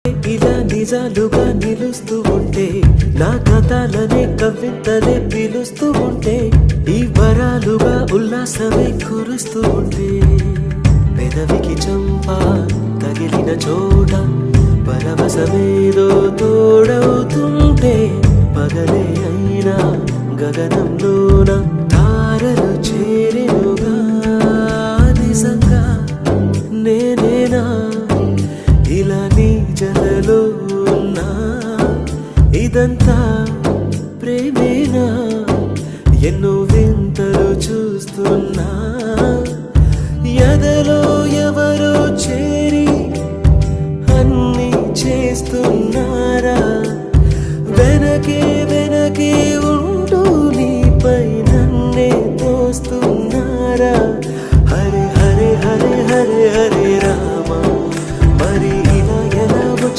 ఇలా నిజాలుగా నిలుస్తూ ఉంటే, నా కథలనే కవితలే పిలుస్తూ ఉంటే, ఈ వరాలుగా ఉల్లాసమే కురుస్తూ ఉంటే, పెదవికి చంప తగిలిన చోట పరవశమేదో తోడవుతుంటే, పగలే అయినా గగనంలోన తారలు చేరెనుగా. నిజంగా నేనేనా ఇలా నీ జతలో ఉన్నా? ఇదంతా ప్రేమేనా? ఎన్నో వింతలు చూస్తున్నా, ఎదలో ఎవరో చేరి అన్నీ చేస్తున్నారా? వెనకే వెనకే